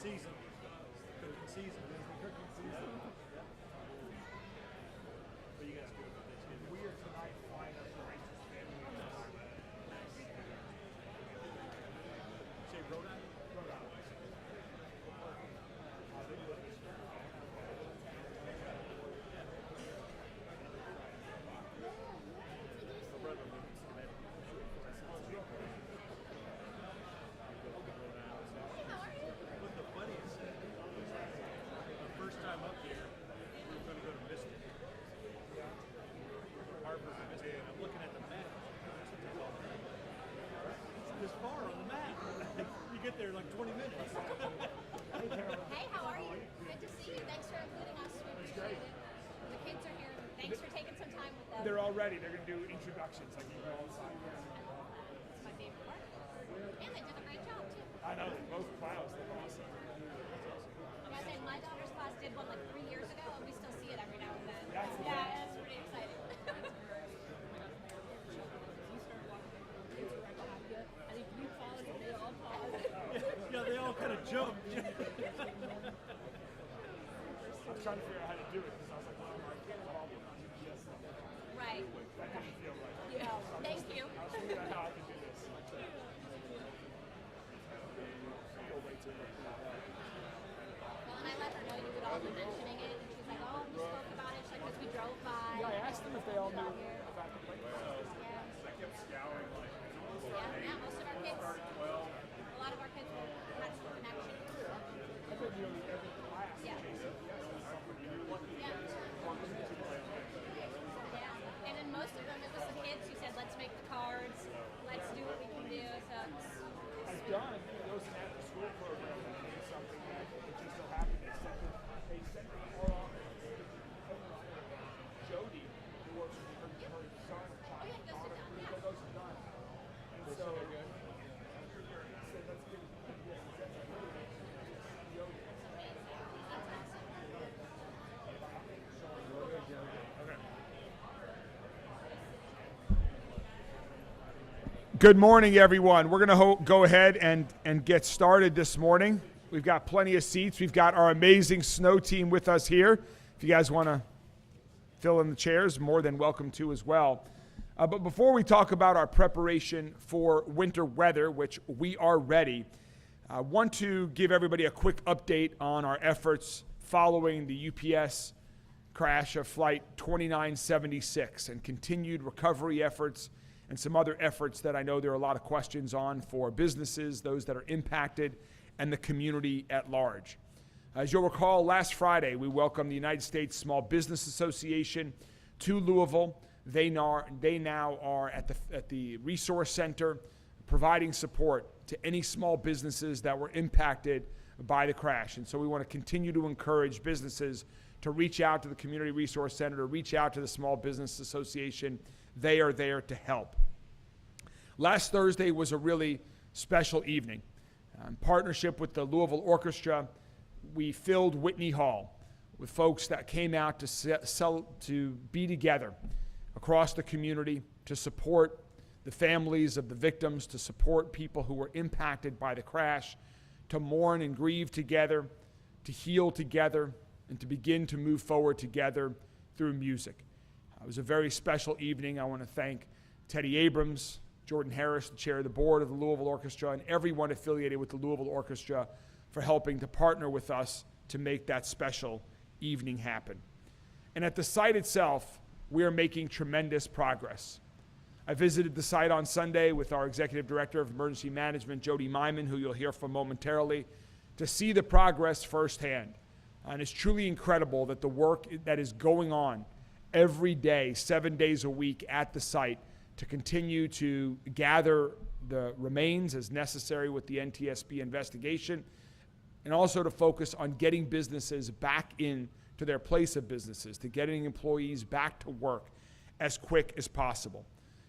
season. Cooking season. What you guys doing for Thanksgiving? We are tonight flying up to Rachel's family. Say Rhode Island? Rhode Island. My brother lives in Connecticut. But the funniest thing, the first time up here, we were going to go to Mystic. Harvard and Mystic. And I'm looking at the map. It's this far on the map. You get there in like 20 minutes. Hey, how are you? Good to see you. Thanks for including us. We appreciate it. The kids are here. Thanks for taking some time with them. They're all ready. They're going to do introductions like you go outside. It's my favorite part. And they did a great job, too. I know, both clouds look awesome. Like I said, my daughter's class did one like 3 years ago, and we still see it every now and then. That's Yeah, it's pretty exciting. I think you paused and they all paused. Yeah, they all kind of jumped. I was trying to figure out how to do it because I was like, well, I can't all be on GPS. Right. That didn't feel right. Yeah. Thank you. I'll figure out how I can do this. Well, and I let her know you would all be mentioning it, and she's like, oh, we spoke about it. She's like, because we drove by. Yeah, I asked them if they all knew Out here. about the plate. Yeah. I kept scouring like Yeah, most of our kids, a lot of our kids had some connection. I think nearly every class Yeah. Yeah. And in most of them, it was the kids who said, let's make the cards, let's do what we can do. So I've done, there was an after school program that did something that it just so happened they sent me all off. Jody, who works with her son, oh yeah, it goes to Don. Yeah. goes to Don. And so I said, let's get Jody. Good morning, everyone. We're going to go ahead and get started this morning. We've got plenty of seats. We've got our amazing snow team with us here. If you guys want to fill in the chairs, more than welcome to as well. But before we talk about our preparation for winter weather, which we are ready, I want to give everybody a quick update on our efforts following the UPS crash of Flight 2976 and continued recovery efforts and some other efforts that I know there are a lot of questions on for businesses, those that are impacted, and the community at large. As you'll recall, last Friday, we welcomed the United States Small Business Association to Louisville. They now are at the Resource Center providing support to any small businesses that were impacted by the crash. And so we want to continue to encourage businesses to reach out to the Community Resource Center, to reach out to the Small Business Association. They are there to help. Last Thursday was a really special evening. In partnership with the Louisville Orchestra, we filled Whitney Hall with folks that came out to be together across the community to support the families of the victims, to support people who were impacted by the crash, to mourn and grieve together, to heal together, and to begin to move forward together through music. It was a very special evening. I want to thank Teddy Abrams, Jordan Harris, the chair of the board of the Louisville Orchestra, and everyone affiliated with the Louisville Orchestra for helping to partner with us to make that special evening happen. And at the site itself, we are making tremendous progress. I visited the site on Sunday with our Executive Director of Emergency Management, Jody Myman, who you'll hear from momentarily, to see the progress firsthand. And it's truly incredible that the work that is going on every day, 7 days a week at the site to continue to gather the remains as necessary with the NTSB investigation, and also to focus on getting businesses back in to their place of businesses, to getting employees back to work as quick as possible.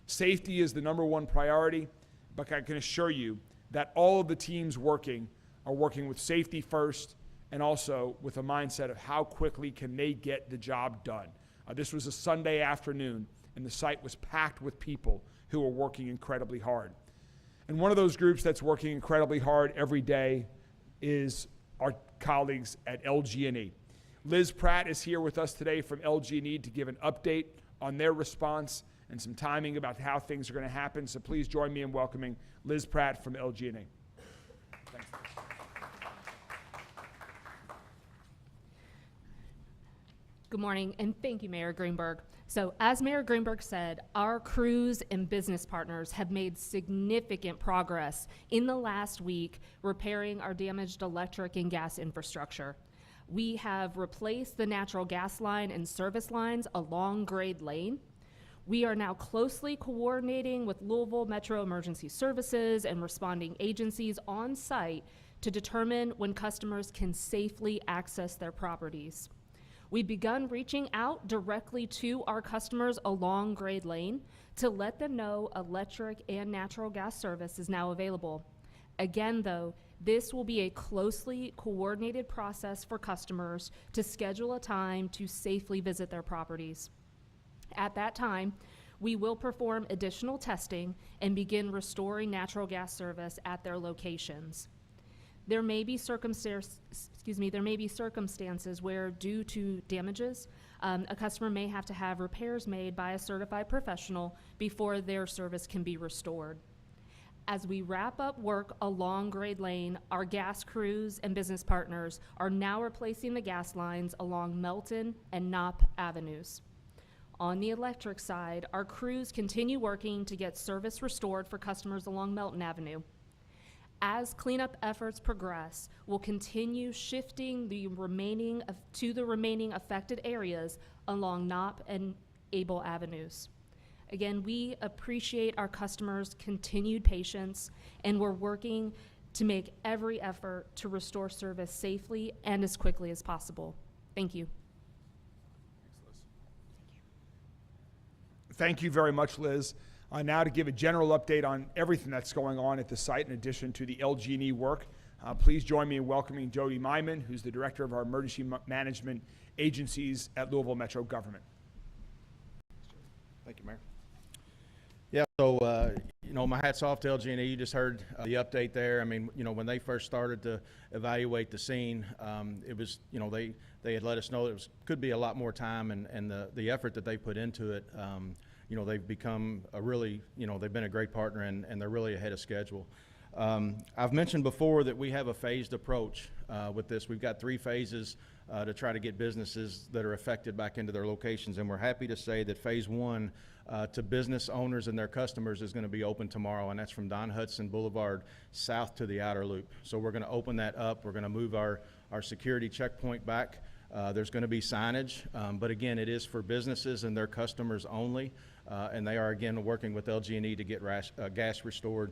Safety is the number one priority, but I can assure you that all of the teams working are working with safety first and also with a mindset of how quickly can they get the job done. This was a Sunday afternoon, and the site was packed with people who were working incredibly hard. And one of those groups that's working incredibly hard every day is our colleagues at LG&E. Liz Pratt is here with us today from LG&E to give an update on their response and some timing about how things are going to happen. So please join me in welcoming Liz Pratt from LG&E. Thanks, Liz. Good morning, and thank you, Mayor Greenberg. So as Mayor Greenberg said, our crews and business partners have made significant progress in the last week repairing our damaged electric and gas infrastructure. We have replaced the natural gas line and service lines along Grade Lane. We are now closely coordinating with Louisville Metro Emergency Services and responding agencies on site to determine when customers can safely access their properties. We've begun reaching out directly to our customers along Grade Lane to let them know electric and natural gas service is now available. Again, though, this will be a closely coordinated process for customers to schedule a time to safely visit their properties. At that time, we will perform additional testing and begin restoring natural gas service at their locations. There may be circumstances where, due to damages, a customer may have to have repairs made by a certified professional before their service can be restored. As we wrap up work along Grade Lane, our gas crews and business partners are now replacing the gas lines along Melton and Knopp Avenues. On the electric side, our crews continue working to get service restored for customers along Melton Avenue. As cleanup efforts progress, we'll continue shifting the remaining affected areas along Knopp and Able Avenues. Again, we appreciate our customers' continued patience, and we're working to make every effort to restore service safely and as quickly as possible. Thank you. Thank you very much, Liz. Now to give a general update on everything that's going on at the site in addition to the LG&E work, please join me in welcoming Jody Myman, who's the Director of our Emergency Management Agencies at Louisville Metro Government. Thank you, Mayor. Yeah, so, my hat's off to LG&E. You just heard the update there. I mean, when they first started to evaluate the scene, it was, they had let us know it could be a lot more time, and the effort that they put into it, they've become they've been a great partner, and they're really ahead of schedule. I've mentioned before that we have a phased approach with this. We've got 3 phases to try to get businesses that are affected back into their locations, and we're happy to say that phase 1 to business owners and their customers is going to be open tomorrow, and that's from Don Hudson Boulevard south to the outer loop. So we're going to open that up. We're going to move our security checkpoint back. There's going to be signage, but again, it is for businesses and their customers only, and they are again working with LG&E to get gas restored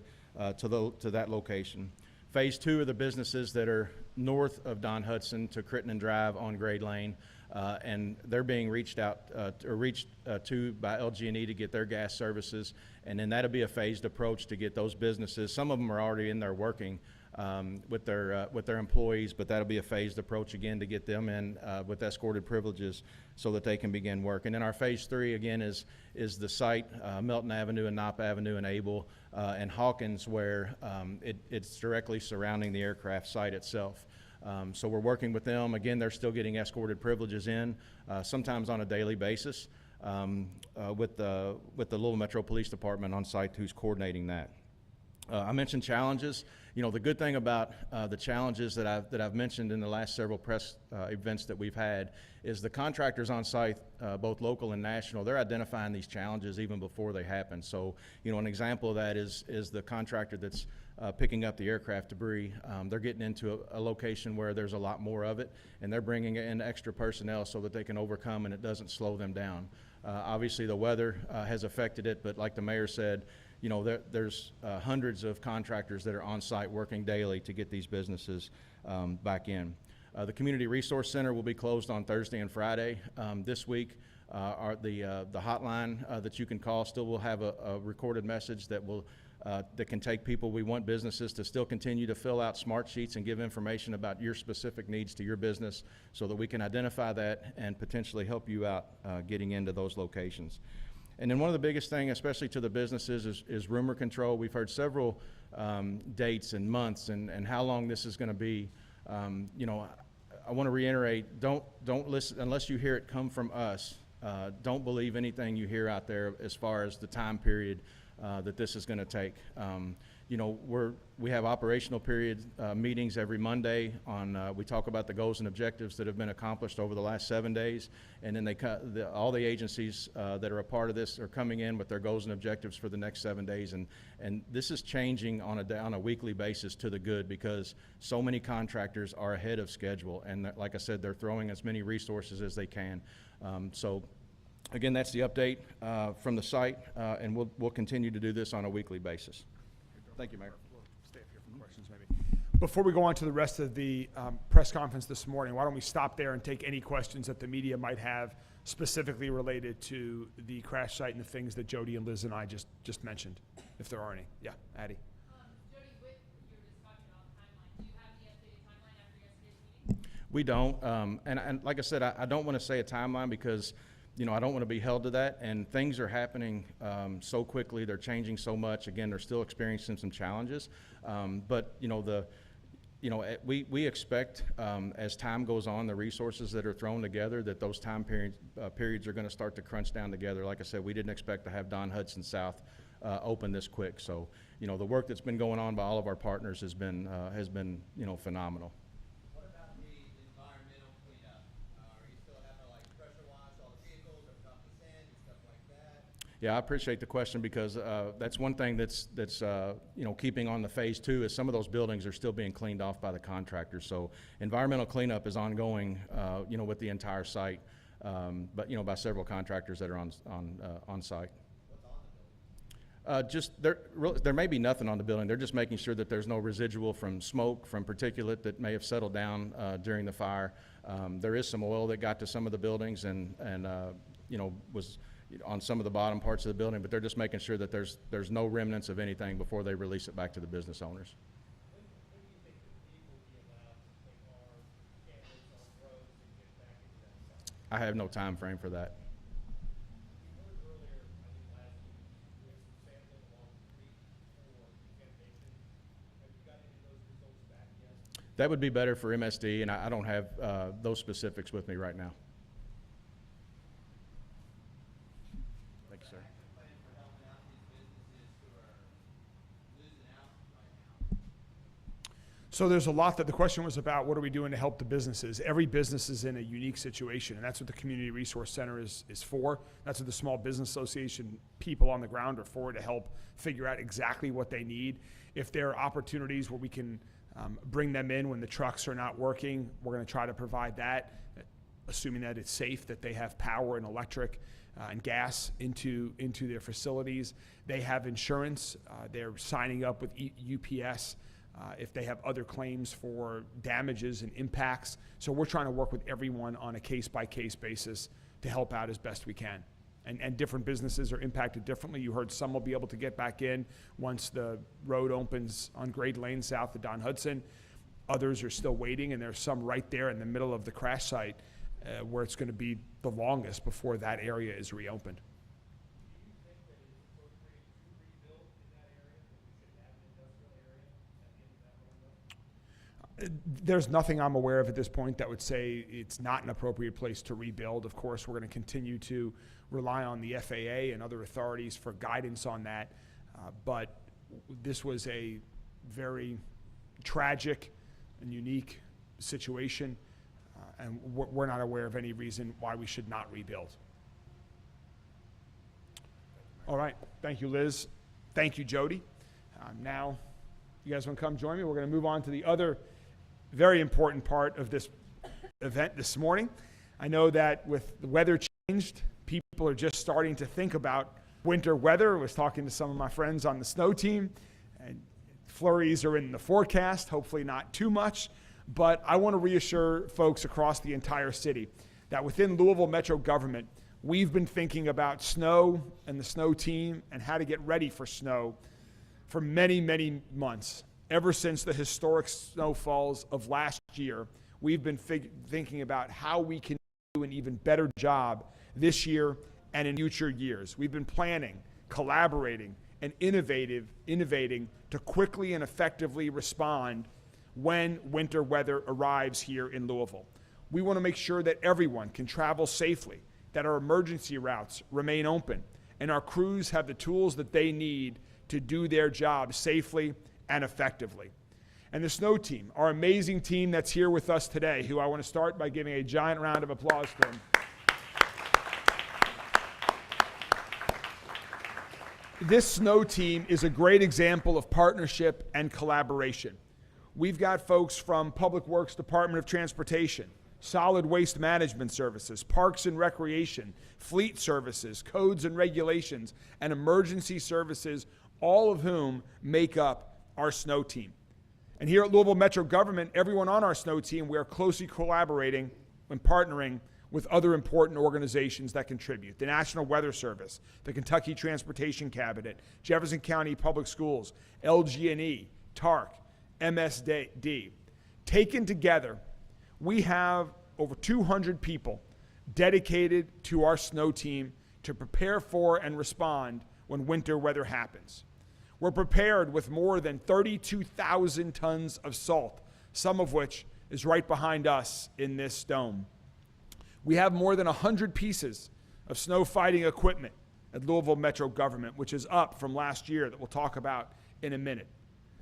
to that location. Phase 2 are the businesses that are north of Don Hudson to Crittenden Drive on Grade Lane, and they're being reached to by LG&E to get their gas services, and then that'll be a phased approach to get those businesses. Some of them are already in there working with their employees, but that'll be a phased approach again to get them in with escorted privileges so that they can begin work. And then our phase 3 again is the site, Melton Avenue and Knopp Avenue and Able and Hawkins, where it's directly surrounding the aircraft site itself. So we're working with them. Again, they're still getting escorted privileges in, sometimes on a daily basis, with the Louisville Metro Police Department on site who's coordinating that. I mentioned challenges. The good thing about the challenges that I've mentioned in the last several press events that we've had is the contractors on site, both local and national, they're identifying these challenges even before they happen. So, an example of that is the contractor that's picking up the aircraft debris. They're getting into a location where there's a lot more of it, and they're bringing in extra personnel so that they can overcome and it doesn't slow them down. Obviously, the weather has affected it, but like the mayor said, there's hundreds of contractors that are on site working daily to get these businesses back in. The Community Resource Center will be closed on Thursday and Friday. This week, the hotline that you can call still will have a recorded message that can take people. We want businesses to still continue to fill out smart sheets and give information about your specific needs to your business so that we can identify that and potentially help you out getting into those locations. And then one of the biggest things, especially to the businesses, is rumor control. We've heard several dates and months and how long this is going to be. You know, I want to reiterate, don't listen unless you hear it come from us. Don't believe anything you hear out there as far as the time period that this is going to take. You know, we have operational period meetings every Monday on, we talk about the goals and objectives that have been accomplished over the last 7 days, and then all the agencies that are a part of this are coming in with their goals and objectives for the next 7 days, and this is changing on a weekly basis to the good, because so many contractors are ahead of schedule, and like I said, they're throwing as many resources as they can. So again, that's the update from the site, and we'll continue to do this on a weekly basis. Thank you, Mayor. We'll stay up here for questions maybe. Before we go on to the rest of the press conference this morning, why don't we stop there and take any questions that the media might have specifically related to the crash site and the things that Jody and Liz and I just mentioned, if there are any. Yeah, Addie. Jody, with your discussion on timeline, do you have the updated timeline after yesterday's meeting? We don't, and like I said, I don't want to say a timeline because, you know, I don't want to be held to that, and things are happening so quickly. They're changing so much. Again, they're still experiencing some challenges, but you know, we expect as time goes on, the resources that are thrown together, that those time periods are going to start to crunch down together. Like I said, we didn't expect to have Don Hudson South open this quick. So, you know, the work that's been going on by all of our partners has been you know, phenomenal. What about the environmental cleanup? Are you still having to like pressure wash all the vehicles or dump the sand and stuff like that? Yeah, I appreciate the question, because that's one thing that's you know, keeping on the phase 2 is some of those buildings are still being cleaned off by the contractors. So environmental cleanup is ongoing, you know, with the entire site, but you know, by several contractors that are on site. What's on the building? Just there may be nothing on the building. They're just making sure that there's no residual from smoke, from particulate that may have settled down during the fire. There is some oil that got to some of the buildings and you know, was on some of the bottom parts of the building, but they're just making sure that there's no remnants of anything before they release it back to the business owners. When do you think that people will be allowed to take our cameras on roads and get back into that site? I have no time frame for that. We heard earlier, I think last week, we had some sampling along the creek for contamination. Have you got any of those results back yet? That would be better for MSD, and I don't have those specifics with me right now. Thank you, sir. Plan for helping out these businesses who are losing out right now? So there's a lot that the question was about. What are we doing to help the businesses? Every business is in a unique situation, and that's what the Community Resource Center is for. That's what the Small Business Association people on the ground are for, to help figure out exactly what they need. If there are opportunities where we can bring them in when the trucks are not working, we're going to try to provide that, assuming that it's safe, that they have power and electric and gas into their facilities. They have insurance. They're signing up with UPS if they have other claims for damages and impacts. So we're trying to work with everyone on a case-by-case basis to help out as best we can. And different businesses are impacted differently. You heard some will be able to get back in once the road opens on Grade Lane south of Don Hudson. Others are still waiting, and there's some right there in the middle of the crash site where it's going to be the longest before that area is reopened. Do you think that it's appropriate to rebuild in that area, that we should have an industrial area at the end of that road? There's nothing I'm aware of at this point that would say it's not an appropriate place to rebuild. Of course, we're going to continue to rely on the FAA and other authorities for guidance on that. But this was a very tragic and unique situation, and we're not aware of any reason why we should not rebuild. All right. Thank you, Liz. Thank you, Jody. Now, you guys want to come join me? We're going to move on to the other very important part of this event this morning. I know that with the weather changed, people are just starting to think about winter weather. I was talking to some of my friends on the snow team, and flurries are in the forecast, hopefully not too much. But I want to reassure folks across the entire city that within Louisville Metro government, we've been thinking about snow and the snow team and how to get ready for snow for many, many months. Ever since the historic snowfalls of last year, we've been thinking about how we can do an even better job this year and in future years. We've been planning, collaborating, and innovating to quickly and effectively respond when winter weather arrives here in Louisville. We want to make sure that everyone can travel safely, that our emergency routes remain open, and our crews have the tools that they need to do their job safely and effectively. And the snow team, our amazing team that's here with us today, who I want to start by giving a giant round of applause to them. This snow team is a great example of partnership and collaboration. We've got folks from Public Works Department of Transportation, Solid Waste Management Services, Parks and Recreation, Fleet Services, Codes and Regulations, and Emergency Services, all of whom make up our snow team. And here at Louisville Metro Government, everyone on our snow team, we are closely collaborating and partnering with other important organizations that contribute. The National Weather Service, the Kentucky Transportation Cabinet, Jefferson County Public Schools, LG&E, TARC, MSD. Taken together, we have over 200 people dedicated to our snow team to prepare for and respond when winter weather happens. We're prepared with more than 32,000 tons of salt, some of which is right behind us in this dome. We have more than 100 pieces of snow fighting equipment at Louisville Metro Government, which is up from last year that we'll talk about in a minute.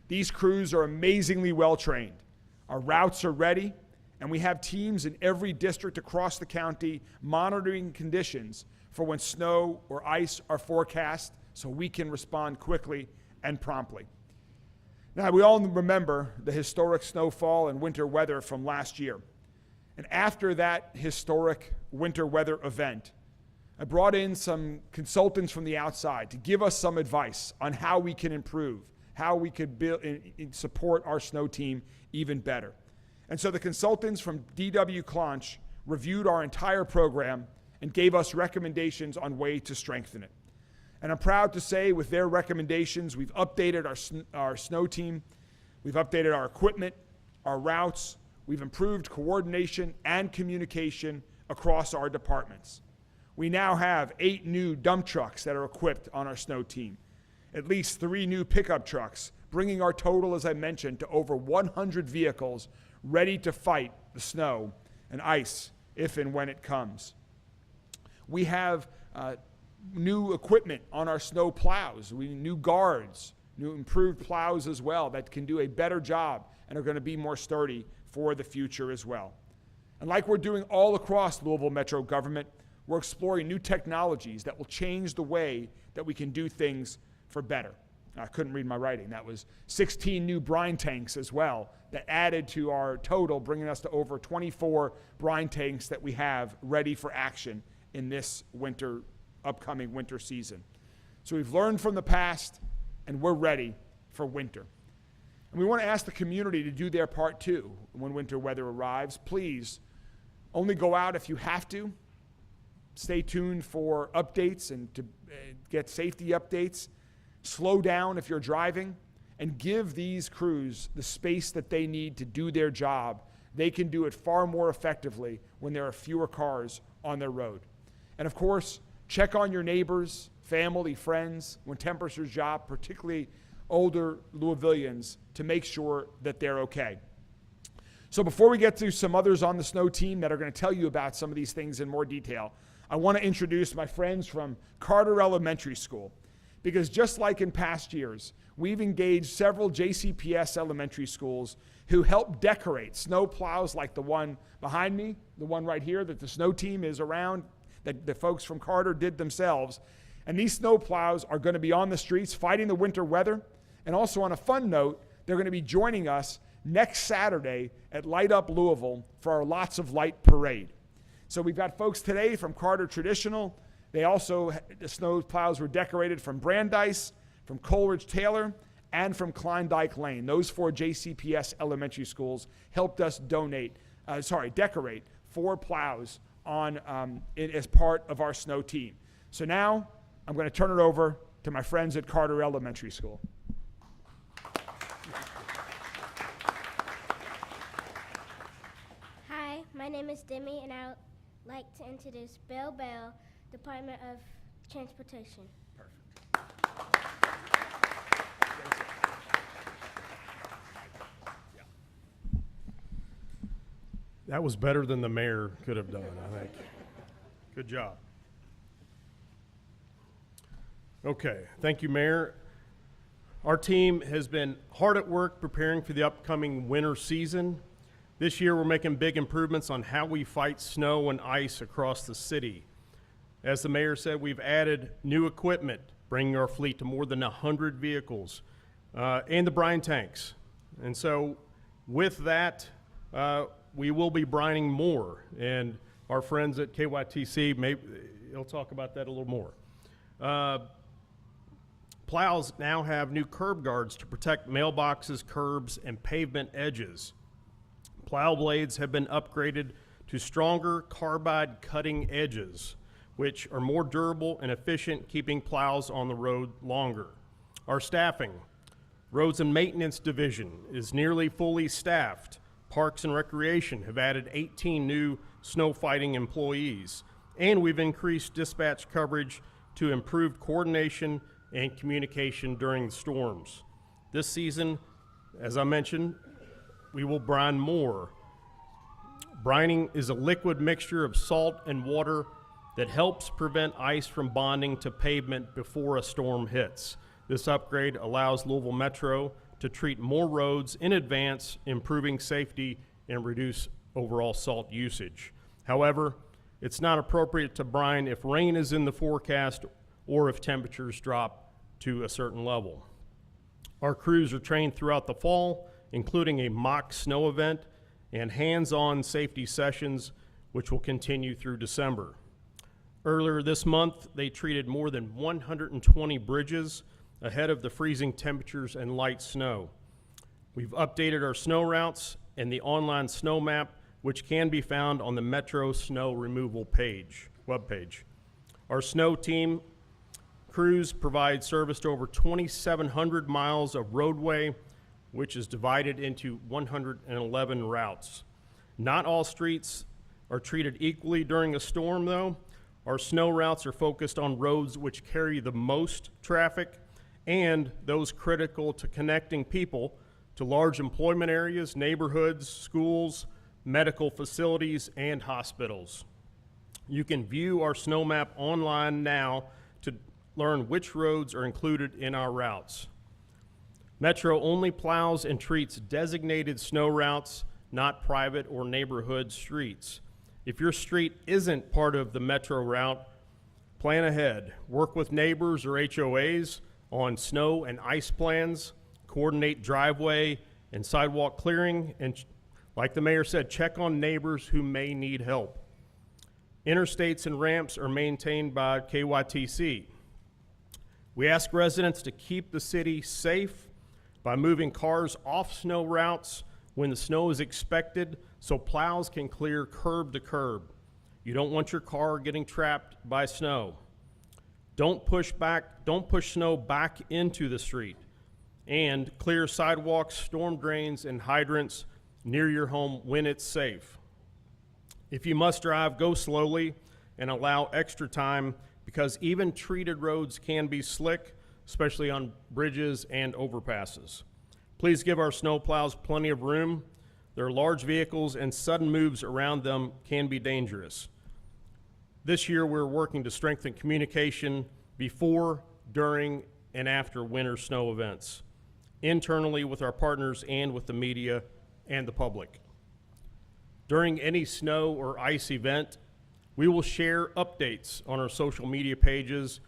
These crews are amazingly well trained. Our routes are ready, and we have teams in every district across the county monitoring conditions for when snow or ice are forecast so we can respond quickly and promptly. Now, we all remember the historic snowfall and winter weather from last year. And after that historic winter weather event, I brought in some consultants from the outside to give us some advice on how we can improve, how we could build and support our snow team even better. And so the consultants from D.W. Clonch reviewed our entire program and gave us recommendations on ways to strengthen it. And I'm proud to say with their recommendations, we've updated our snow team, we've updated our equipment, our routes, we've improved coordination and communication across our departments. We now have 8 new dump trucks that are equipped on our snow team, at least 3 new pickup trucks, bringing our total, as I mentioned, to over 100 vehicles ready to fight the snow and ice if and when it comes. We have new equipment on our snow plows, new guards, new improved plows as well that can do a better job and are going to be more sturdy for the future as well. And like we're doing all across Louisville Metro Government, we're exploring new technologies that will change the way that we can do things for better. I couldn't read my writing. That was 16 new brine tanks as well that added to our total, bringing us to over 24 brine tanks that we have ready for action in this upcoming winter season. So we've learned from the past, and we're ready for winter. And we want to ask the community to do their part too when winter weather arrives. Please, only go out if you have to. Stay tuned for updates and to get safety updates. Slow down if you're driving, and give these crews the space that they need to do their job. They can do it far more effectively when there are fewer cars on their road. And of course, check on your neighbors, family, friends when temperatures drop, particularly older Louisvillians, to make sure that they're okay. So before we get to some others on the snow team that are going to tell you about some of these things in more detail, I want to introduce my friends from Carter Elementary School. Because just like in past years, we've engaged several JCPS elementary schools who help decorate snow plows like the one behind me, the one right here that the snow team is around, that the folks from Carter did themselves. And these snow plows are going to be on the streets fighting the winter weather. And also on a fun note, they're going to be joining us next Saturday at Light Up Louisville for our Lots of Light parade. So we've got folks today from Carter Traditional. They also, the snow plows were decorated from Brandeis, from Coleridge Taylor, and from Klondike Lane. Those 4 JCPS elementary schools helped us decorate 4 plows as part of our snow team. So now I'm going to turn it over to my friends at Carter Elementary School. Hi, my name is Demi, and I would like to introduce Bill Bell, Department of Transportation. That was better than the mayor could have done, I think. Good job. Okay, thank you, Mayor. Our team has been hard at work preparing for the upcoming winter season. This year, we're making big improvements on how we fight snow and ice across the city. As the mayor said, we've added new equipment, bringing our fleet to more than 100 vehicles, and the brine tanks. And so with that, we will be brining more. And our friends at KYTC, maybe they'll talk about that a little more. Plows now have new curb guards to protect mailboxes, curbs, and pavement edges. Plow blades have been upgraded to stronger carbide cutting edges, which are more durable and efficient, keeping plows on the road longer. Our staffing. Roads and Maintenance Division is nearly fully staffed. Parks and Recreation have added 18 new snow fighting employees. And we've increased dispatch coverage to improve coordination and communication during the storms. This season, as I mentioned, we will brine more. Brining is a liquid mixture of salt and water that helps prevent ice from bonding to pavement before a storm hits. This upgrade allows Louisville Metro to treat more roads in advance, improving safety and reduce overall salt usage. However, it's not appropriate to brine if rain is in the forecast or if temperatures drop to a certain level. Our crews are trained throughout the fall, including a mock snow event and hands-on safety sessions, which will continue through December. Earlier this month, they treated more than 120 bridges ahead of the freezing temperatures and light snow. We've updated our snow routes and the online snow map, which can be found on the Metro Snow Removal webpage. Our snow team crews provide service to over 2,700 miles of roadway, which is divided into 111 routes. Not all streets are treated equally during a storm, though. Our snow routes are focused on roads which carry the most traffic and those critical to connecting people to large employment areas, neighborhoods, schools, medical facilities, and hospitals. You can view our snow map online now to learn which roads are included in our routes. Metro only plows and treats designated snow routes, not private or neighborhood streets. If your street isn't part of the Metro route, plan ahead. Work with neighbors or HOAs on snow and ice plans, coordinate driveway and sidewalk clearing, and like the mayor said, check on neighbors who may need help. Interstates and ramps are maintained by KYTC. We ask residents to keep the city safe by moving cars off snow routes when the snow is expected so plows can clear curb to curb. You don't want your car getting trapped by snow. Don't push snow back into the street. And clear sidewalks, storm drains, and hydrants near your home when it's safe. If you must drive, go slowly and allow extra time because even treated roads can be slick, especially on bridges and overpasses. Please give our snow plows plenty of room. They're large vehicles and sudden moves around them can be dangerous. This year we're working to strengthen communication before, during, and after winter snow events, internally with our partners and with the media and the public. During any snow or ice event, we will share updates on our social media pages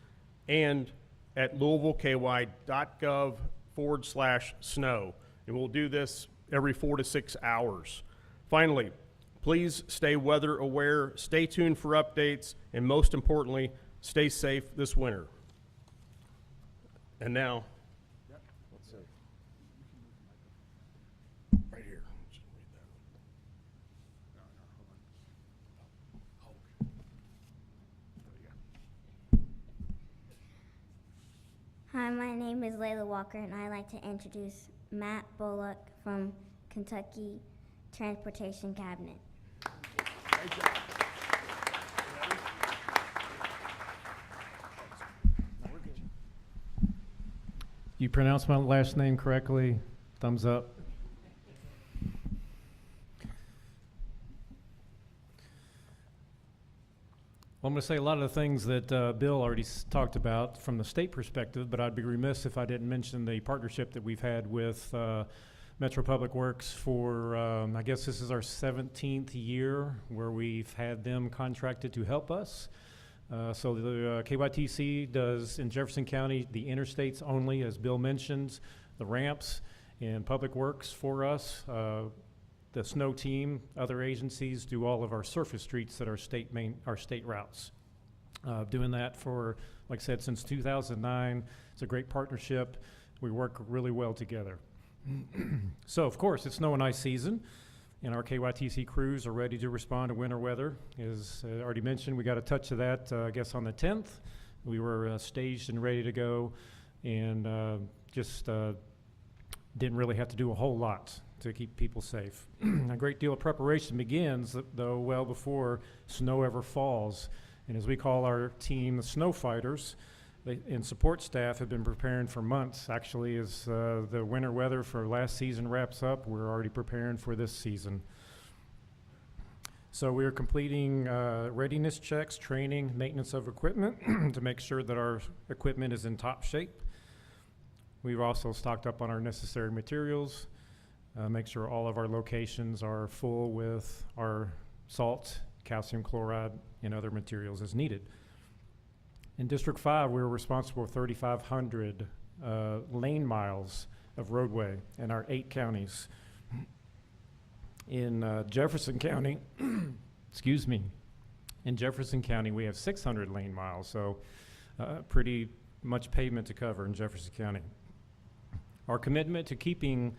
and at louisvilleky.gov/snow. And we'll do this every 4 to 6 hours. Finally, please stay weather aware, stay tuned for updates, and most importantly, stay safe this winter. And now, let's see. Right here. Just read that. Hold on. Hi, my name is Layla Walker, and I'd like to introduce Matt Bullock from Kentucky Transportation Cabinet. Great job. You pronounce my last name correctly? Thumbs up. Well, I'm going to say a lot of the things that Bill already talked about from the state perspective, but I'd be remiss if I didn't mention the partnership that we've had with Metro Public Works for, I guess this is our 17th year where we've had them contracted to help us. So the KYTC does in Jefferson County the interstates only, as Bill mentioned, the ramps, and Public Works for us. The snow team, other agencies do all of our surface streets that are our state routes. Doing that for, like I said, since 2009. It's a great partnership. We work really well together. So, of course, it's snow and ice season, and our KYTC crews are ready to respond to winter weather. As already mentioned, we got a touch of that, I guess, on the 10th. We were staged and ready to go, and just didn't really have to do a whole lot to keep people safe. A great deal of preparation begins, though, well before snow ever falls. And as we call our team the snow fighters, and support staff have been preparing for months. Actually, as the winter weather for last season wraps up, we're already preparing for this season. So we are completing readiness checks, training, maintenance of equipment to make sure that our equipment is in top shape. We've also stocked up on our necessary materials, make sure all of our locations are full with our salt, calcium chloride, and other materials as needed. In District 5, we're responsible for 3,500 lane miles of roadway in our 8 counties. In Jefferson County, excuse me, in Jefferson County, we have 600 lane miles, so pretty much pavement to cover in Jefferson County. Our commitment to keeping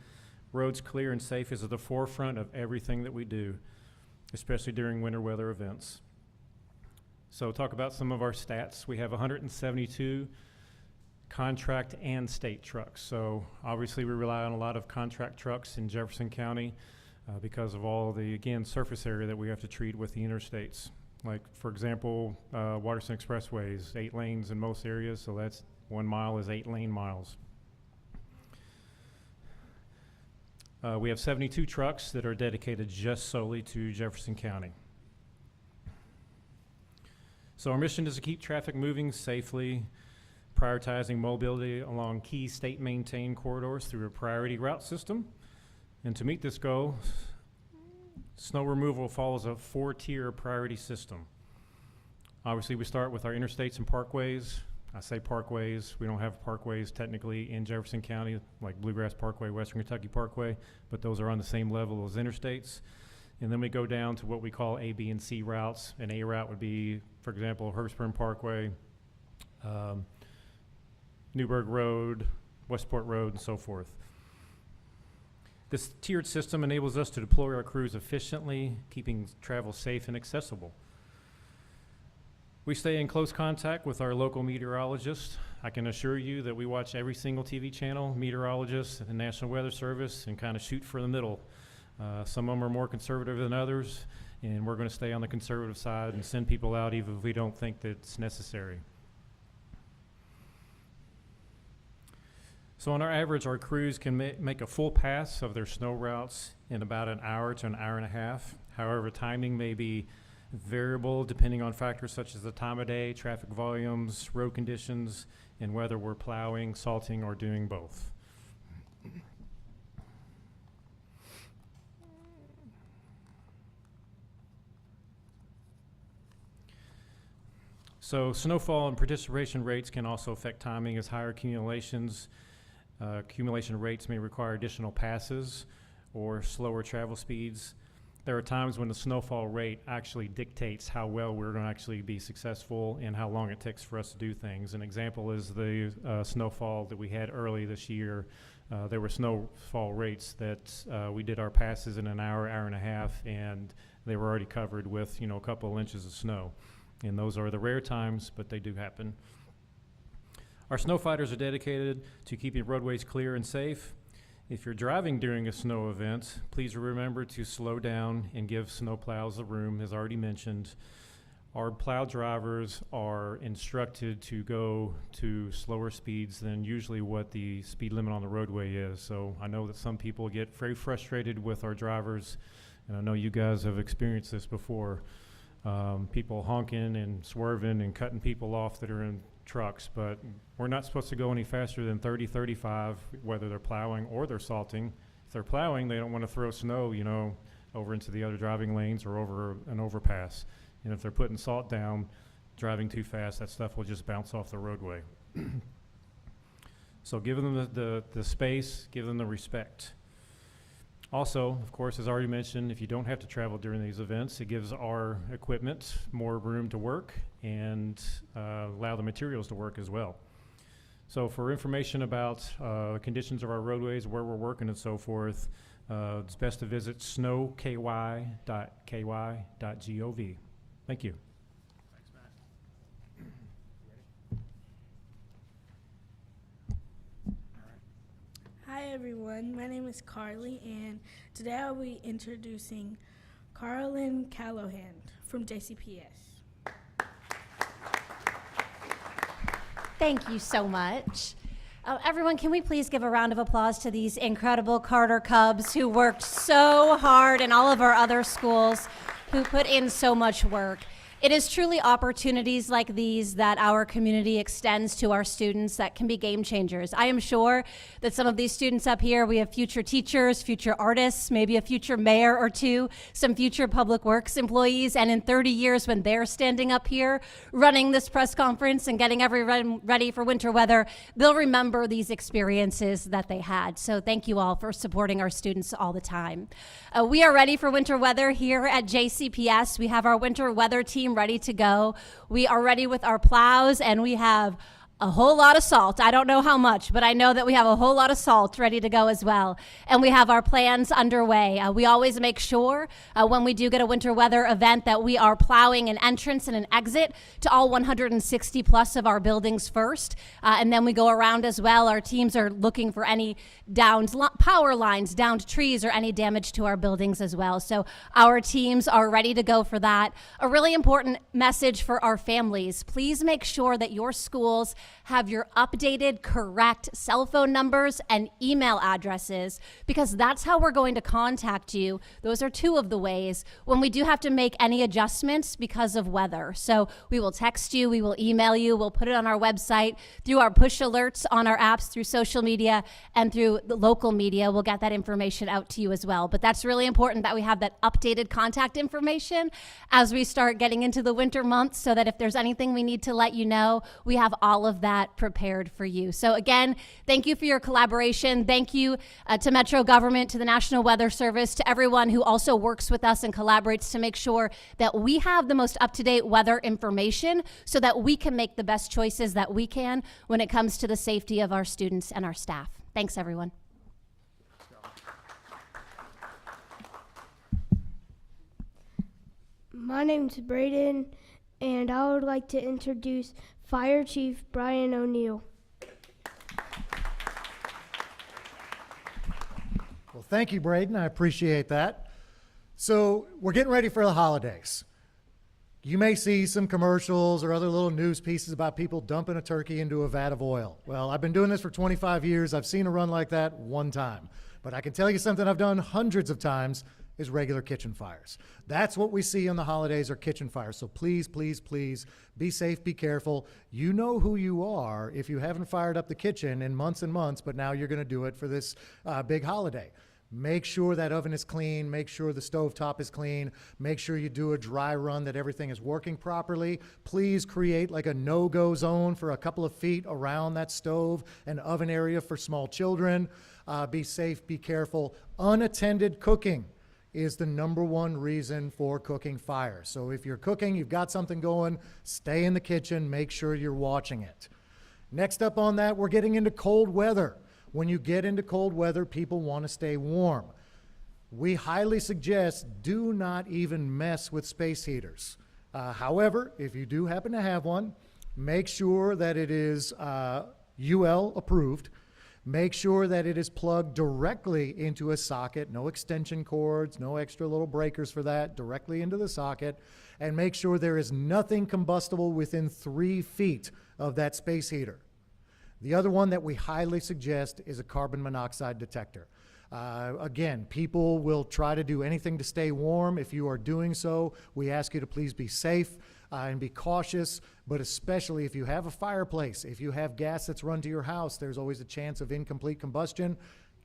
roads clear and safe is at the forefront of everything that we do, especially during winter weather events. So talk about some of our stats. We have 172 contract and state trucks. So obviously we rely on a lot of contract trucks in Jefferson County because of all the, again, surface area that we have to treat with the interstates. Like, for example, Waterson Expressways, 8 lanes in most areas, so that's 1 mile is 8 lane miles. We have 72 trucks that are dedicated just solely to Jefferson County. So our mission is to keep traffic moving safely, prioritizing mobility along key state maintained corridors through a priority route system. And to meet this goal, snow removal follows a 4-tier priority system. Obviously, we start with our interstates and parkways. I say parkways. We don't have parkways technically in Jefferson County, like Bluegrass Parkway, Western Kentucky Parkway, but those are on the same level as interstates. And then we go down to what we call A, B, and C routes. An A route would be, for example, Hurstburn Parkway, Newburgh Road, Westport Road, and so forth. This tiered system enables us to deploy our crews efficiently, keeping travel safe and accessible. We stay in close contact with our local meteorologists. I can assure you that we watch every single TV channel, meteorologists, and the National Weather Service, and kind of shoot for the middle. Some of them are more conservative than others, and we're going to stay on the conservative side and send people out even if we don't think that it's necessary. So on our average, our crews can make a full pass of their snow routes in about an hour to an hour and a half. However, timing may be variable depending on factors such as the time of day, traffic volumes, road conditions, and whether we're plowing, salting, or doing both. So snowfall and precipitation rates can also affect timing as higher accumulation rates may require additional passes or slower travel speeds. There are times when the snowfall rate actually dictates how well we're going to actually be successful and how long it takes for us to do things. An example is the snowfall that we had early this year. There were snowfall rates that we did our passes in an hour, hour and a half, and they were already covered with, a couple of inches of snow. And those are the rare times, but they do happen. Our snow fighters are dedicated to keeping roadways clear and safe. If you're driving during a snow event, please remember to slow down and give snow plows the room, as already mentioned. Our plow drivers are instructed to go to slower speeds than usually what the speed limit on the roadway is. So I know that some people get very frustrated with our drivers, and I know you guys have experienced this before. people honking and swerving and cutting people off that are in trucks, but we're not supposed to go any faster than 30, 35, whether they're plowing or they're salting. If they're plowing, they don't want to throw snow, over into the other driving lanes or over an overpass. And if they're putting salt down, driving too fast, that stuff will just bounce off the roadway. So give them the space, give them the respect. Also, of course, as already mentioned, if you don't have to travel during these events, it gives our equipment more room to work and allow the materials to work as well. So for information about the conditions of our roadways, where we're working and so forth, it's best to visit snowky.ky.gov. Thank you. Thanks, Matt. Hi everyone, my name is Carly, and today I'll be introducing Carlin Callahan from JCPS. Thank you so much. Everyone, can we please give a round of applause to these incredible Carter Cubs who worked so hard, and all of our other schools who put in so much work. It is truly opportunities like these that our community extends to our students that can be game changers. I am sure that some of these students up here, we have future teachers, future artists, maybe a future mayor or two, some future public works employees, and in 30 years when they're standing up here running this press conference and getting everyone ready for winter weather, they'll remember these experiences that they had. So thank you all for supporting our students all the time. We are ready for winter weather here at JCPS. We have our winter weather team ready to go. We are ready with our plows, and we have a whole lot of salt. I don't know how much, but I know that we have a whole lot of salt ready to go as well. And we have our plans underway. We always make sure when we do get a winter weather event that we are plowing an entrance and an exit to all 160 plus of our buildings first. And then we go around as well. Our teams are looking for any downed power lines, downed trees, or any damage to our buildings as well. So our teams are ready to go for that. A really important message for our families. Please make sure that your schools have your updated, correct cell phone numbers and email addresses, because that's how we're going to contact you. Those are two of the ways when we do have to make any adjustments because of weather. So we will text you, we will email you, we'll put it on our website, through our push alerts on our apps, through social media, and through the local media. We'll get that information out to you as well. But that's really important that we have that updated contact information as we start getting into the winter months, so that if there's anything we need to let you know, we have all of that prepared for you. So again, thank you for your collaboration. Thank you to Metro government, to the National Weather Service, to everyone who also works with us and collaborates to make sure that we have the most up-to-date weather information so that we can make the best choices that we can when it comes to the safety of our students and our staff. Thanks, everyone. My name's Braden, and I would like to introduce Fire Chief Brian O'Neill. Well, thank you, Braden. I appreciate that. So we're getting ready for the holidays. You may see some commercials or other little news pieces about people dumping a turkey into a vat of oil. Well, I've been doing this for 25 years. I've seen a run like that one time. But I can tell you something I've done hundreds of times is regular kitchen fires. That's what we see on the holidays, are kitchen fires. So please, please, please be safe, be careful. You know who you are if you haven't fired up the kitchen in months and months, but now you're going to do it for this big holiday. Make sure that oven is clean. Make sure the stovetop is clean. Make sure you do a dry run, that everything is working properly. Please create like a no-go zone for a couple of feet around that stove and oven area for small children. Be safe, be careful. Unattended cooking is the #1 reason for cooking fires. So if you're cooking, you've got something going, stay in the kitchen, make sure you're watching it. Next up on that, we're getting into cold weather. When you get into cold weather, people want to stay warm. We highly suggest do not even mess with space heaters. However, if you do happen to have one, make sure that it is UL approved. Make sure that it is plugged directly into a socket, no extension cords, no extra little breakers for that, directly into the socket, and make sure there is nothing combustible within 3 feet of that space heater. The other one that we highly suggest is a carbon monoxide detector. Again, people will try to do anything to stay warm. If you are doing so, we ask you to please be safe and be cautious, but especially if you have a fireplace, if you have gas that's run to your house, there's always a chance of incomplete combustion.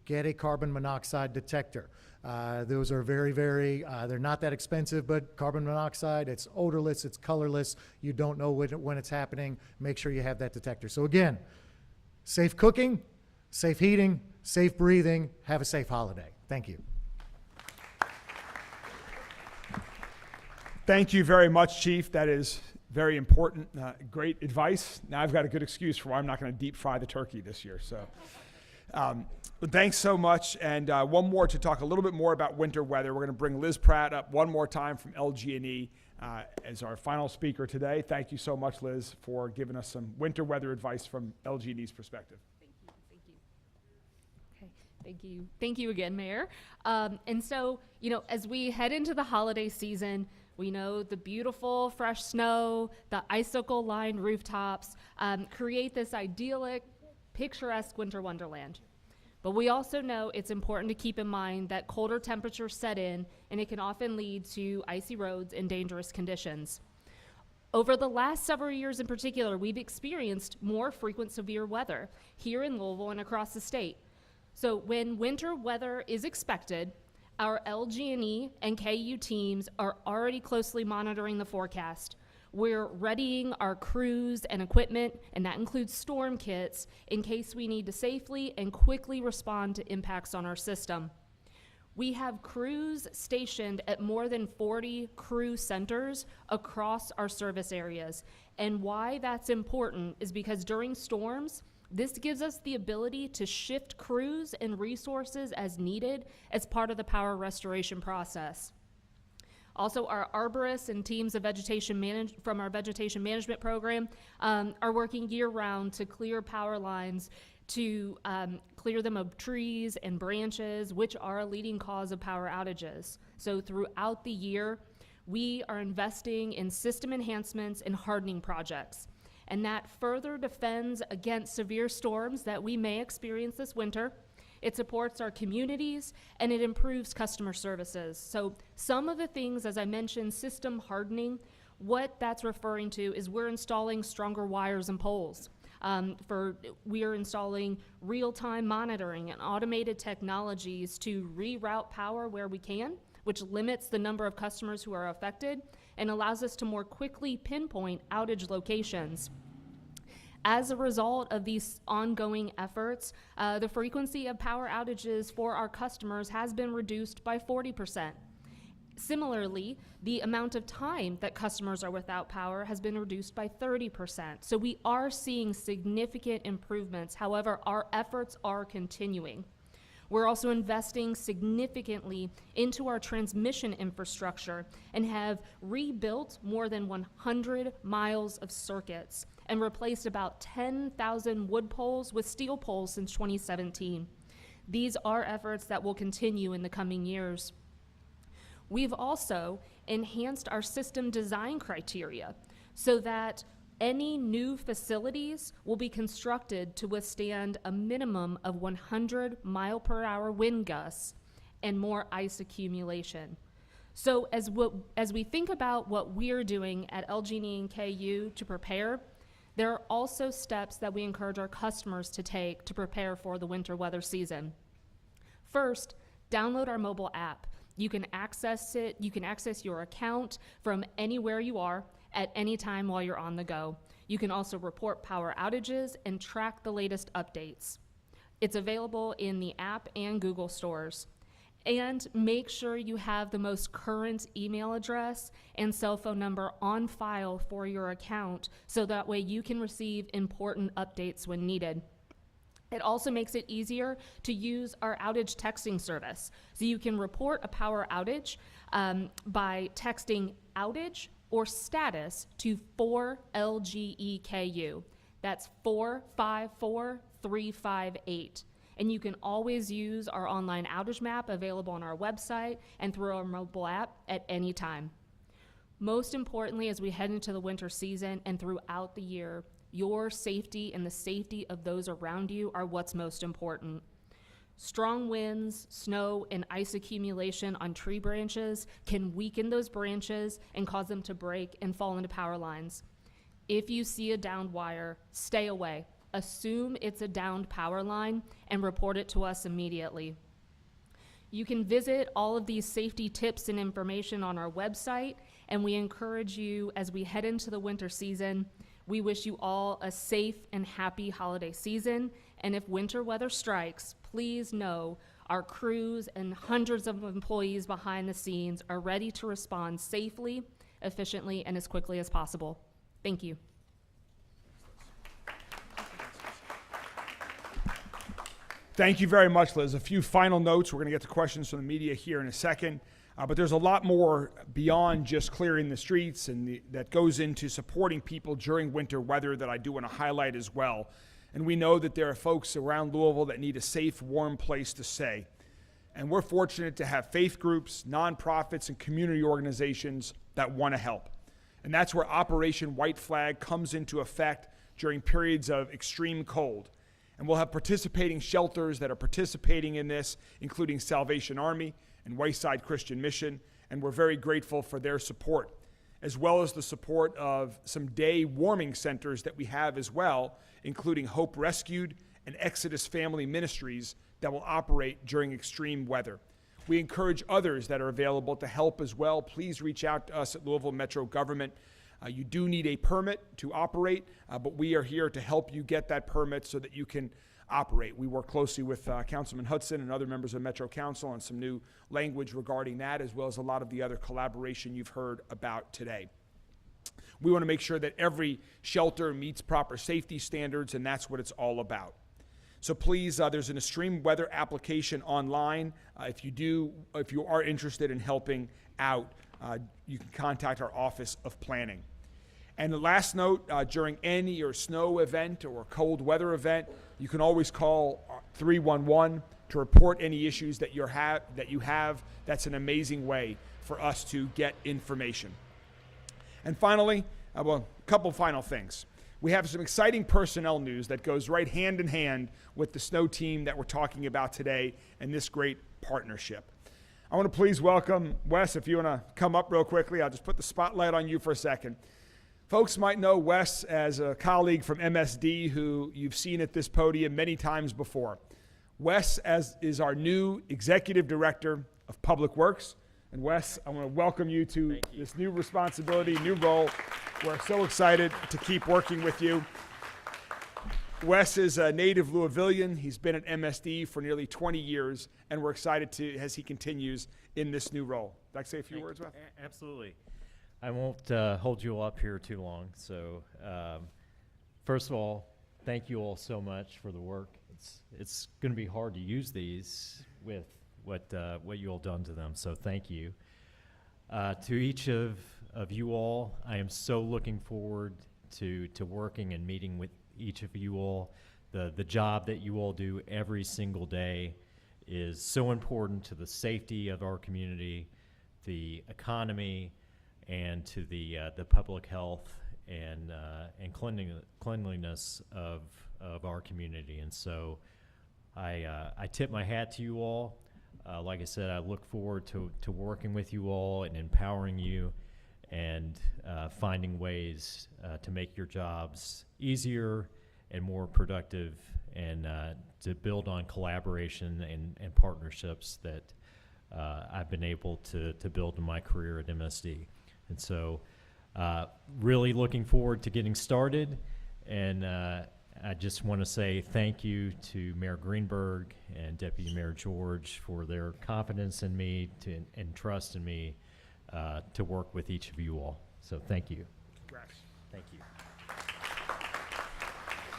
Get a carbon monoxide detector. Those are very, they're not that expensive, but carbon monoxide, it's odorless, it's colorless. You don't know when it's happening. Make sure you have that detector. So again, safe cooking, safe heating, safe breathing. Have a safe holiday. Thank you. Thank you very much, Chief. That is very important. Great advice. Now I've got a good excuse for why I'm not going to deep fry the turkey this year. So thanks so much. And one more to talk a little bit more about winter weather. We're going to bring Liz Pratt up one more time from LG&E as our final speaker today. Thank you so much, Liz, for giving us some winter weather advice from LG&E's perspective. Thank you again, Mayor. And so, as we head into the holiday season, we know the beautiful fresh snow, the icicle-lined rooftops create this idyllic, picturesque winter wonderland. But we also know it's important to keep in mind that colder temperatures set in, and it can often lead to icy roads and dangerous conditions. Over the last several years in particular, we've experienced more frequent severe weather here in Louisville and across the state. So when winter weather is expected, our LG&E and KU teams are already closely monitoring the forecast. We're readying our crews and equipment, and that includes storm kits, in case we need to safely and quickly respond to impacts on our system. We have crews stationed at more than 40 crew centers across our service areas. And why that's important is because during storms, this gives us the ability to shift crews and resources as needed as part of the power restoration process. Also, our arborists and teams of from our vegetation management program are working year-round to clear power lines, to clear them of trees and branches, which are a leading cause of power outages. So throughout the year, we are investing in system enhancements and hardening projects. And that further defends against severe storms that we may experience this winter. It supports our communities, and it improves customer services. So some of the things, as I mentioned, system hardening, what that's referring to is we're installing stronger wires and poles. We are installing real-time monitoring and automated technologies to reroute power where we can, which limits the number of customers who are affected and allows us to more quickly pinpoint outage locations. As a result of these ongoing efforts, the frequency of power outages for our customers has been reduced by 40%. Similarly, the amount of time that customers are without power has been reduced by 30%. So we are seeing significant improvements. However, our efforts are continuing. We're also investing significantly into our transmission infrastructure and have rebuilt more than 100 miles of circuits and replaced about 10,000 wood poles with steel poles since 2017. These are efforts that will continue in the coming years. We've also enhanced our system design criteria so that any new facilities will be constructed to withstand a minimum of 100 mile per hour wind gusts and more ice accumulation. So as we think about what we're doing at LG&E and KU to prepare, there are also steps that we encourage our customers to take to prepare for the winter weather season. First, download our mobile app. You can access it, you can access your account from anywhere you are at any time while you're on the go. You can also report power outages and track the latest updates. It's available in the app and Google stores. And make sure you have the most current email address and cell phone number on file for your account so that way you can receive important updates when needed. It also makes it easier to use our outage texting service. So you can report a power outage by texting outage or status to 4LGEKU. That's 454358. And you can always use our online outage map available on our website and through our mobile app at any time. Most importantly, as we head into the winter season and throughout the year, your safety and the safety of those around you are what's most important. Strong winds, snow, and ice accumulation on tree branches can weaken those branches and cause them to break and fall into power lines. If you see a downed wire, stay away. Assume it's a downed power line and report it to us immediately. You can visit all of these safety tips and information on our website, and we encourage you as we head into the winter season. We wish you all a safe and happy holiday season, and if winter weather strikes, please know our crews and hundreds of employees behind the scenes are ready to respond safely, efficiently, and as quickly as possible. Thank you. Thank you very much, Liz. A few final notes. We're going to get to questions from the media here in a second. But there's a lot more beyond just clearing the streets and that goes into supporting people during winter weather that I do want to highlight as well. And we know that there are folks around Louisville that need a safe, warm place to stay. And we're fortunate to have faith groups, nonprofits, and community organizations that want to help. And that's where Operation White Flag comes into effect during periods of extreme cold. And we'll have participating shelters that are participating in this, including Salvation Army and Wayside Christian Mission, and we're very grateful for their support, as well as the support of some day warming centers that we have as well, including Hope Rescued and Exodus Family Ministries that will operate during extreme weather. We encourage others that are available to help as well. Please reach out to us at Louisville Metro Government. You do need a permit to operate, but we are here to help you get that permit so that you can operate. We work closely with Councilman Hudson and other members of Metro Council on some new language regarding that, as well as a lot of the other collaboration you've heard about today. We want to make sure that every shelter meets proper safety standards, and that's what it's all about. So please, there's an extreme weather application online. If you are interested in helping out, you can contact our Office of Planning. And the last note, during any snow event or cold weather event, you can always call 311 to report any issues that you have. That's an amazing way for us to get information. And finally, a couple final things. We have some exciting personnel news that goes right hand in hand with the snow team that we're talking about today and this great partnership. I want to please welcome Wes. If you want to come up real quickly, I'll just put the spotlight on you for a second. Folks might know Wes as a colleague from MSD who you've seen at this podium many times before. Wes is our new Executive Director of Public Works. And Wes, I want to welcome you to this new responsibility, new role. We're so excited to keep working with you. Wes is a native Louisvillian. He's been at MSD for nearly 20 years, and we're excited as he continues in this new role. Would I say a few words, Wes? Absolutely. I won't hold you up here too long. So first of all, thank you all so much for the work. It's going to be hard to use these with what you all done to them, so thank you. To each of you all, I am so looking forward to working and meeting with each of you all. The job that you all do every single day is so important to the safety of our community, the economy, and to the public health and cleanliness of our community. And so I tip my hat to you all. Like I said, I look forward to working with you all and empowering you and finding ways to make your jobs easier and more productive, and to build on collaboration and partnerships that I've been able to build in my career at MSD. And so really looking forward to getting started, and I just want to say thank you to Mayor Greenberg and Deputy Mayor George for their confidence in me and trust in me to work with each of you all. So thank you. Congrats. Thank you.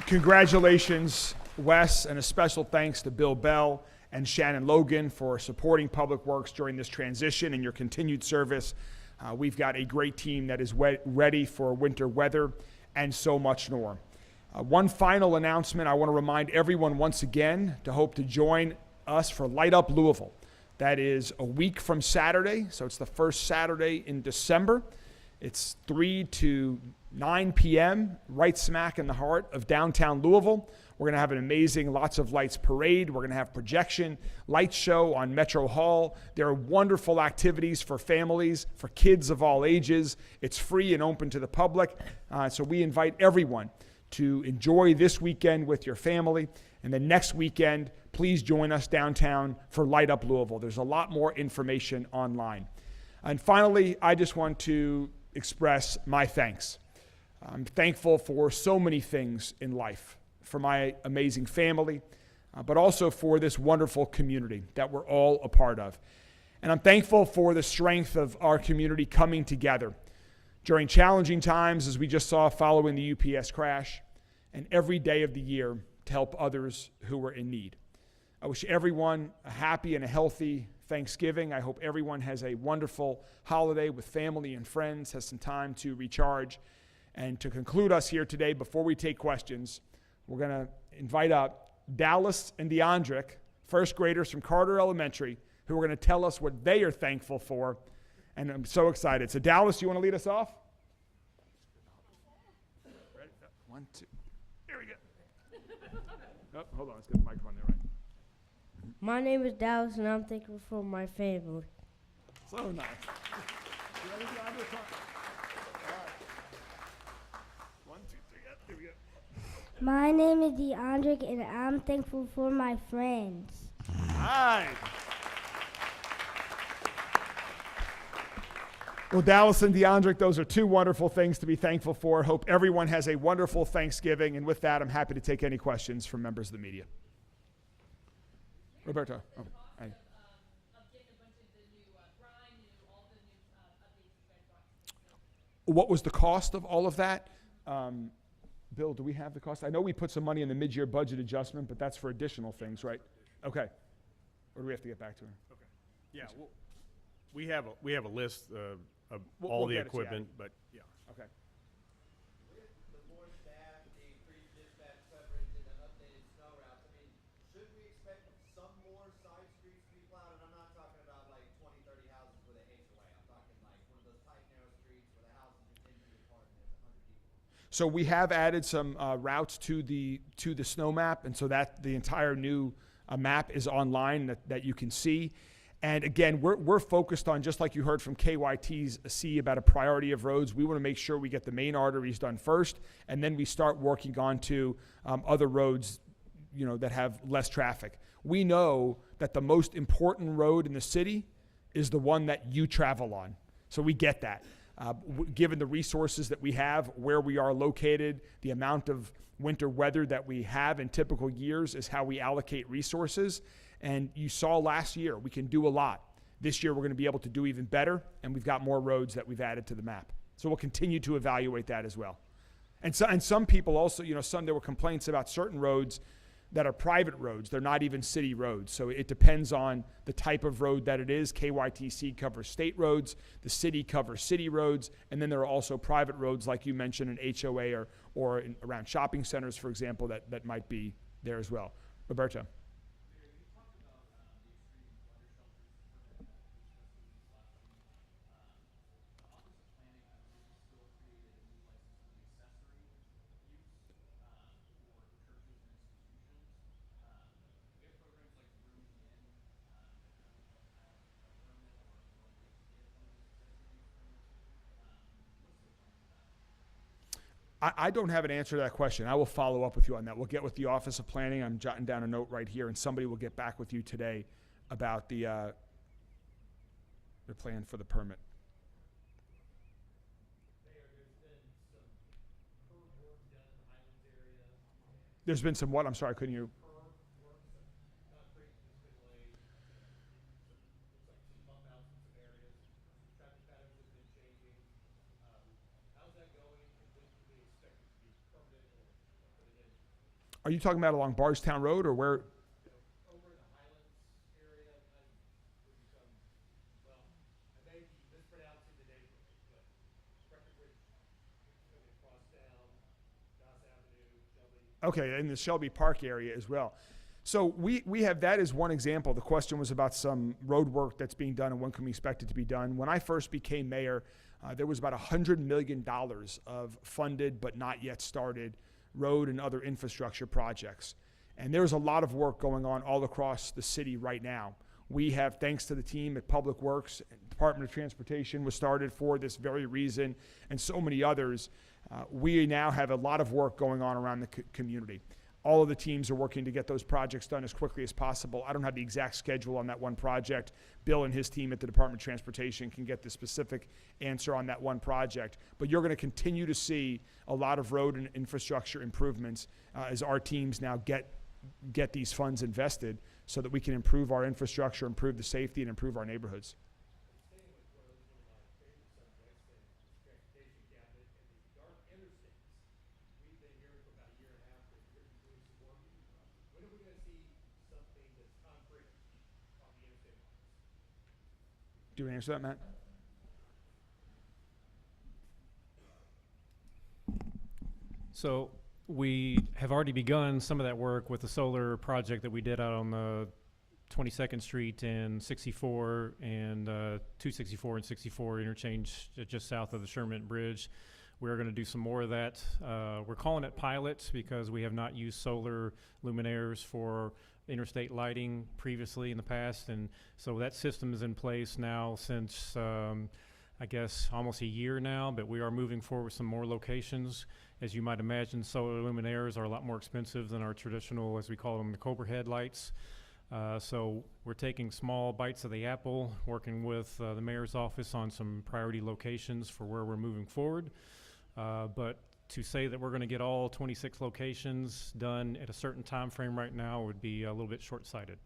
Congratulations, Wes, and a special thanks to Bill Bell and Shannon Logan for supporting Public Works during this transition and your continued service. We've got a great team that is ready for winter weather and so much more. One final announcement. I want to remind everyone once again to hope to join us for Light Up Louisville. That is a week from Saturday, so it's the first Saturday in December. It's 3 to 9 p.m., right smack in the heart of downtown Louisville. We're going to have an amazing Lots of Lights parade. We're going to have projection, light show on Metro Hall. There are wonderful activities for families, for kids of all ages. It's free and open to the public. So we invite everyone to enjoy this weekend with your family. And then next weekend, please join us downtown for Light Up Louisville. There's a lot more information online. And finally, I just want to express my thanks. I'm thankful for so many things in life, for my amazing family, but also for this wonderful community that we're all a part of. And I'm thankful for the strength of our community coming together during challenging times, as we just saw following the UPS crash, and every day of the year to help others who are in need. I wish everyone a happy and a healthy Thanksgiving. I hope everyone has a wonderful holiday with family and friends, has some time to recharge. And to conclude us here today, before we take questions, we're going to invite up Dallas and DeAndrick, first graders from Carter Elementary, who are going to tell us what they are thankful for. And I'm so excited. So Dallas, you want to lead us off? Ready? 1, 2. Here we go. Oh, hold on. Let's get the microphone there, right? My name is Dallas, and I'm thankful for my family. So nice. You ready, DeAndrick? All right. 1, 2, 3. Yep, here we go. My name is DeAndrick, and I'm thankful for my friends. Hi. Well, Dallas and DeAndrick, those are two wonderful things to be thankful for. Hope everyone has a wonderful Thanksgiving. And with that, I'm happy to take any questions from members of the media. Roberto. Oh, hi. What was the cost of all of that? Bill, do we have the cost? I know we put some money in the mid-year budget adjustment, but that's for additional things, right? Okay. Or do we have to get back to him? Okay. Yeah, well, we have a list of We'll the get it to you. equipment, but yeah. Okay. With the more staff, the increased dispatch coverage, and the updated snow routes, I mean, should we expect some more side streets to be plowed? And I'm not talking about like 20, 30 houses with a HOA. I'm talking like one of those tight, narrow streets where the houses are 10 feet apart and there's 100 people. So we have added some routes to the snow map, and so that the entire new map is online that you can see. And again, we're focused on, just like you heard from KYT's C about a priority of roads, we want to make sure we get the main arteries done first, and then we start working on to other roads, that have less traffic. We know that the most important road in the city is the one that you travel on. So we get that. Given the resources that we have, where we are located, the amount of winter weather that we have in typical years is how we allocate resources. And you saw last year, we can do a lot. This year, we're going to be able to do even better, and we've got more roads that we've added to the map. So we'll continue to evaluate that as well. And some people also, there were complaints about certain roads that are private roads. They're not even city roads. So it depends on the type of road that it is. KYTC covers state roads. The city covers city roads. And then there are also private roads, like you mentioned, an HOA or around shopping centers, for example, that might be there as well. Roberto. I don't have an answer to that question. I will follow up with you on that. We'll get with the Office of Planning. I'm jotting down a note right here, and somebody will get back with you today about the plan for the permit. There's been some what? I'm sorry, I couldn't hear you. Are you talking about along Bardstown Road or where? Over in the Highlands area, would be some, I may be mispronouncing the neighborhood, but Breckenridge, across town, Goss Avenue, Shelby. Okay, in the Shelby Park area as well. So we have that as one example. The question was about some road work that's being done and when can we expect it to be done. When I first became mayor, there was about $100 million of funded but not yet started road and other infrastructure projects. And there's a lot of work going on all across the city right now. We have, thanks to the team at Public Works, Department of Transportation was started for this very reason, and so many others. We now have a lot of work going on around the community. All of the teams are working to get those projects done as quickly as possible. I don't have the exact schedule on that one project. Bill and his team at the Department of Transportation can get the specific answer on that one project. But you're going to continue to see a lot of road and infrastructure improvements as our teams now get these funds invested so that we can improve our infrastructure, improve the safety, and improve our neighborhoods. Do you want to answer that, Matt? So we have already begun some of that work with the solar project that we did out on the 22nd Street and 64 and 264 and 64 interchange just south of the Sherman Bridge. We're going to do some more of that. We're calling it pilots because we have not used solar luminaires for interstate lighting previously in the past, and so that system is in place now since I guess almost a year now, but we are moving forward with some more locations. As you might imagine, solar luminaires are a lot more expensive than our traditional, as we call them, the Cobra head lights. So we're taking small bites of the apple, working with the mayor's office on some priority locations for where we're moving forward. But to say that we're going to get all 26 locations done at a certain time frame right now would be a little bit short-sighted.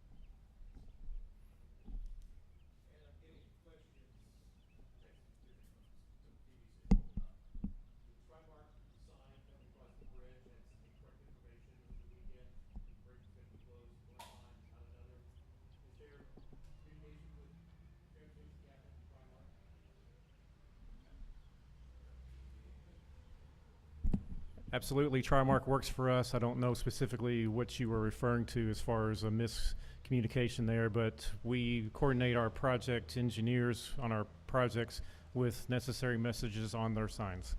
Absolutely, Trimark works for us. I don't know specifically what you were referring to as far as a miscommunication there, but we coordinate our project engineers on our projects with necessary messages on their signs.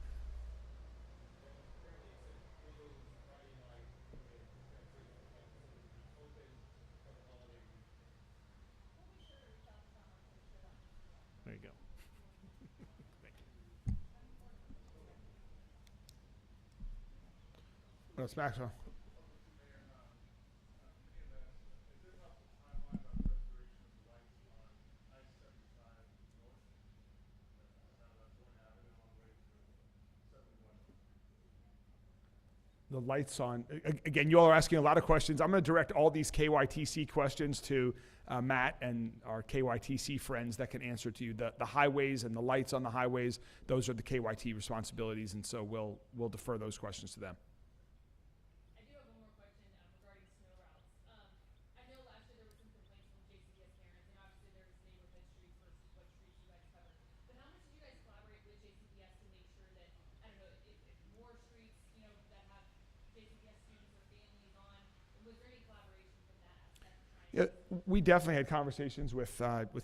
There you go. Thank you. What else, Maxwell? The lights on. Again, you all are asking a lot of questions. I'm going to direct all these KYTC questions to Matt and our KYTC friends that can answer to you. The highways and the lights on the highways, those are the KYT responsibilities, and so we'll defer those questions to them. I do have one more question regarding snow routes. I know last year there were some complaints from JCPS parents, and obviously there was neighborhood streets versus what streets you guys covered. But how much did you guys collaborate with JCPS to make sure that, I don't know, if more streets, you know, that have JCPS students or families on, was there any collaboration from that aspect? Yeah, we definitely had conversations with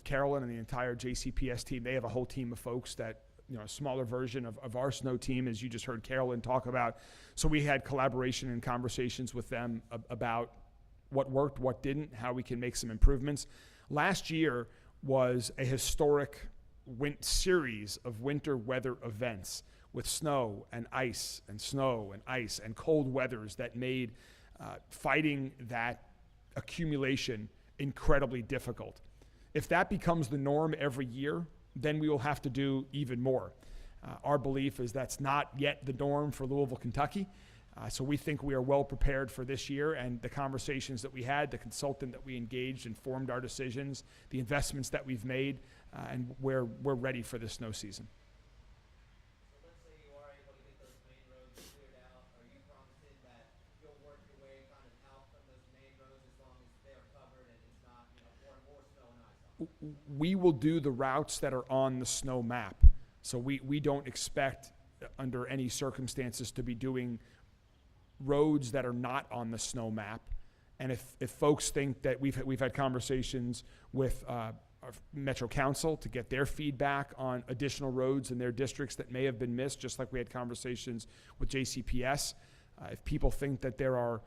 Carolyn and the entire JCPS team. They have a whole team of folks that, you know, a smaller version of our snow team, as you just heard Carolyn talk about. So we had collaboration and conversations with them about what worked, what didn't, how we can make some improvements. Last year was a historic series of winter weather events with snow and ice and snow and ice and cold weathers that made fighting that accumulation incredibly difficult. If that becomes the norm every year, then we will have to do even more. Our belief is that's not yet the norm for Louisville, Kentucky. So we think we are well prepared for this year, and the conversations that we had, the consultant that we engaged informed our decisions, the investments that we've made, and we're ready for this snow season. So let's say you are able to get those main roads cleared out. Are you promising that you'll work your way kind of out from those main roads as long as they're covered and it's not, you know, more snow and ice on them? We will do the routes that are on the snow map. So we don't expect under any circumstances to be doing roads that are not on the snow map. And if folks think that we've had conversations with our Metro Council to get their feedback on additional roads in their districts that may have been missed, just like we had conversations with JCPS. If people think that there are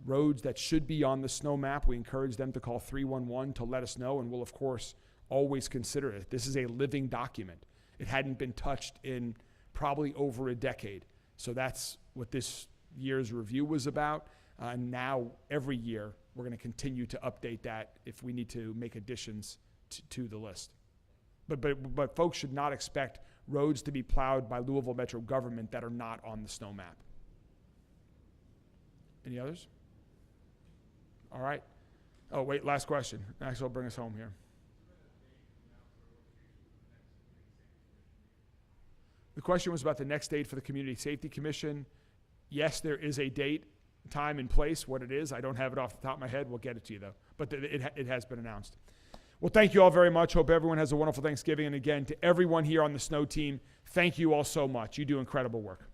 roads that should be on the snow map, we encourage them to call 311 to let us know, and we'll, of course, always consider it. This is a living document. It hadn't been touched in probably over a decade. So that's what this year's review was about. And now, every year, we're going to continue to update that if we need to make additions to the list. But folks should not expect roads to be plowed by Louisville Metro government that are not on the snow map. Any others? All right. Oh, wait, last question. Axel, bring us home here. The question was about the next date for the Community Safety Commission. Yes, there is a date, time, and place. What it is, I don't have it off the top of my head. We'll get it to you, though. But it has been announced. Well, thank you all very much. Hope everyone has a wonderful Thanksgiving. And again, to everyone here on the snow team, thank you all so much. You do incredible work.